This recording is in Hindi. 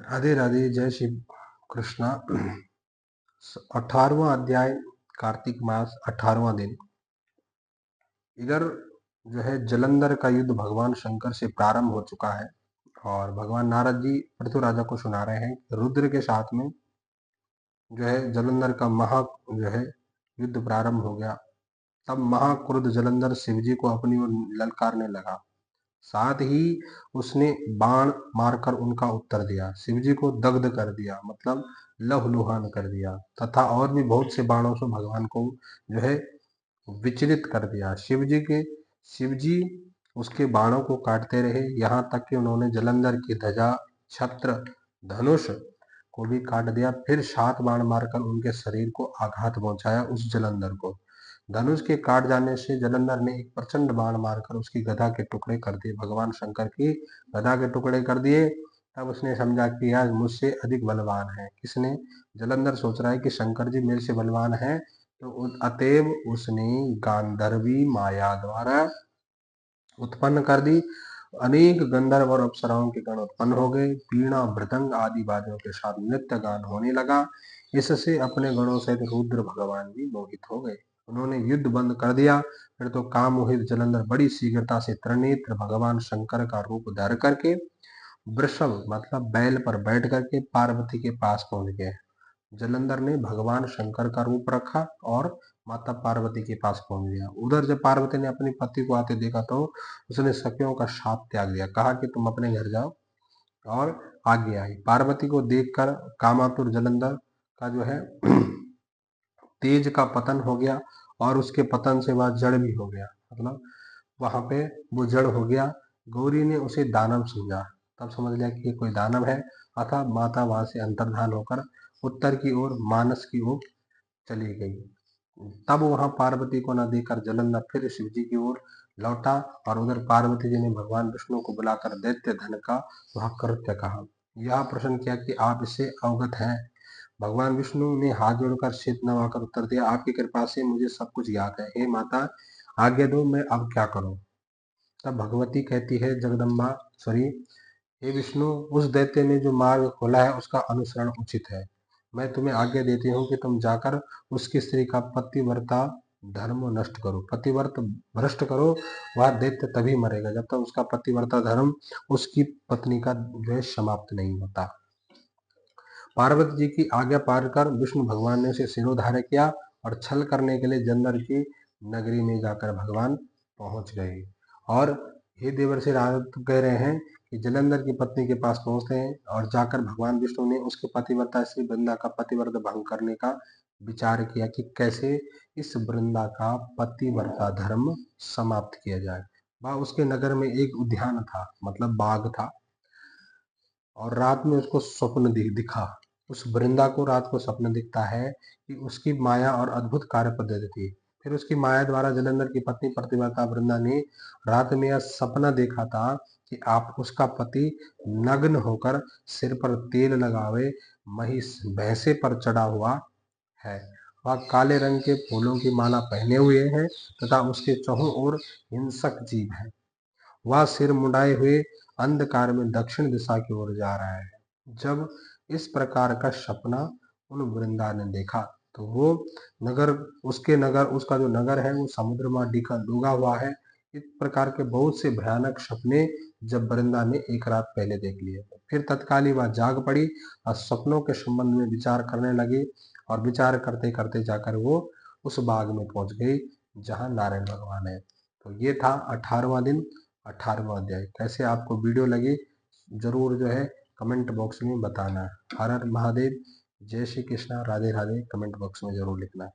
राधे राधे, जय श्री कृष्णा। 18वां अध्याय, कार्तिक मास, 18वां दिन। इधर जो है जलंधर का युद्ध भगवान शंकर से प्रारंभ हो चुका है और भगवान नारद जी पृथु राजा को सुना रहे हैं कि रुद्र के साथ में जो है जलंधर का जो है युद्ध प्रारंभ हो गया। तब महाक्रुद्ध जलंधर शिवजी को अपनी ओर ललकारने लगा। साथ ही उसने बाण मारकर उनका उत्तर दिया, शिवजी को दग्ध कर दिया, मतलब लहूलुहान कर दिया, तथा और भी बहुत से बाणों से भगवान को जो है विचलित कर दिया। शिवजी उसके बाणों को काटते रहे, यहाँ तक कि उन्होंने जलंधर की ध्वजा, छत्र, धनुष को भी काट दिया। फिर 7 बाण मारकर उनके शरीर को आघात पहुंचाया उस जलंधर को। धनुष के काट जाने से जलंधर ने एक प्रचंड बाण मारकर उसकी गदा के टुकड़े कर दिए। भगवान शंकर की गदा के टुकड़े कर दिए। तब उसने समझा कि आज मुझसे अधिक बलवान है। किसने? जलंधर सोच रहा है कि शंकर जी मेरे से बलवान है, तो अतएव उसने गांधर्वी माया द्वारा उत्पन्न कर दी। अनेक गंधर्व और अप्सराओं के गण उत्पन्न हो गए। वीणा, मृदंग आदि वाद्यों के साथ नृत्य गान होने लगा। इससे अपने गणों सहित रुद्र भगवान भी मोहित हो गए। उन्होंने युद्ध बंद कर दिया। फिर तो काम मोहित जलंधर बड़ी शीघ्रता से त्रिनेत्र भगवान शंकर का रूप धर करके वृषभ मतलब बैल पर बैठ करके पार्वती के पास पहुंच गए। जलंधर ने भगवान शंकर का रूप रखा और माता पार्वती के पास पहुंच गया। उधर जब पार्वती ने अपने पति को आते देखा तो उसने सखियों का साथ त्याग दिया, कहा कि तुम अपने घर जाओ, और आगे आई। पार्वती को देखकर कामातुर जलंधर का जो है तेज का पतन हो गया और उसके पतन से वह जड़ भी हो गया, मतलब वहां पे वो जड़ हो गया। गौरी ने उसे दानव समझा, तब समझ लिया कि ये कोई दानव है। अतः माता वहां से अंतर्धान होकर उत्तर की ओर मानस की ओर चली गई। तब वहां पार्वती को न देखकर जलंधर फिर शिव जी की ओर लौटा और उधर पार्वती जी ने भगवान विष्णु को बुलाकर दैत्य धन का वह कृत्य कहा। यह प्रश्न किया कि आप इससे अवगत हैं? भगवान विष्णु ने हाथ जोड़कर शीत नवाकर उत्तर दिया, आपकी कृपा से मुझे सब कुछ ज्ञात है। हे माता, आज्ञा दो, मैं अब क्या करूं? तब भगवती कहती है, जगदम्बा सॉरी, हे विष्णु, उस दैत्य ने जो मार्ग खोला है उसका अनुसरण उचित है। मैं तुम्हें आज्ञा देती हूँ कि तुम जाकर उसकी स्त्री का पतिव्रता धर्म नष्ट करो, पतिव्रत भ्रष्ट करो। वह दैत्य तभी मरेगा जब तक उसका पतिव्रता धर्म उसकी पत्नी का जो है समाप्त नहीं होता। पार्वती जी की आज्ञा पाकर विष्णु भगवान ने उसे सिरोधार्य किया और छल करने के लिए जलंधर की नगरी में जाकर भगवान पहुंच गए। और हे देवर्षि नारद कह रहे हैं कि जलंधर की पत्नी के पास पहुंचते हैं और जाकर भगवान विष्णु ने उसके पतिव्रता श्री वृंदा का पतिव्रत भंग करने का विचार किया कि कैसे इस वृंदा का पतिव्रता धर्म समाप्त किया जाए। वह उसके नगर में एक उद्यान था, मतलब बाग था, और रात में उसको स्वप्न दिखा। उस वृंदा को रात को स्वप्न दिखता है कि उसकी माया और अद्भुत कार्य पद्धति थी। फिर उसकी माया द्वारा जलंधर की पत्नी प्रतिव्रता वृंदा ने रात में यह सपना देखा था कि आप उसका पति नग्न होकर सिर पर तेल लगावे महिष भैंसे पर चढ़ा हुआ है। वह काले रंग के फूलों की माला पहने हुए है तथा उसके चौहों ओर हिंसक जीव है। वह सिर मुंडाए हुए अंधकार में दक्षिण दिशा की ओर जा रहा है। जब इस प्रकार का सपना उन वृंदा ने देखा तो वो नगर उसका जो नगर है वो समुद्र में डूबा हुआ है। इस प्रकार के बहुत से भयानक सपने जब वृंदा ने एक रात पहले देख लिए, फिर तत्काल ही वह जाग पड़ी और सपनों के संबंध में विचार करने लगी और विचार करते करते जाकर वो उस बाग में पहुंच गई जहां नारायण भगवान है। तो ये था 18वां दिन, 18वां अध्याय। कैसे आपको वीडियो लगी जरूर जो है कमेंट बॉक्स में बताना। हर हर महादेव, जय श्री कृष्णा, राधे राधे कमेंट बॉक्स में जरूर लिखना।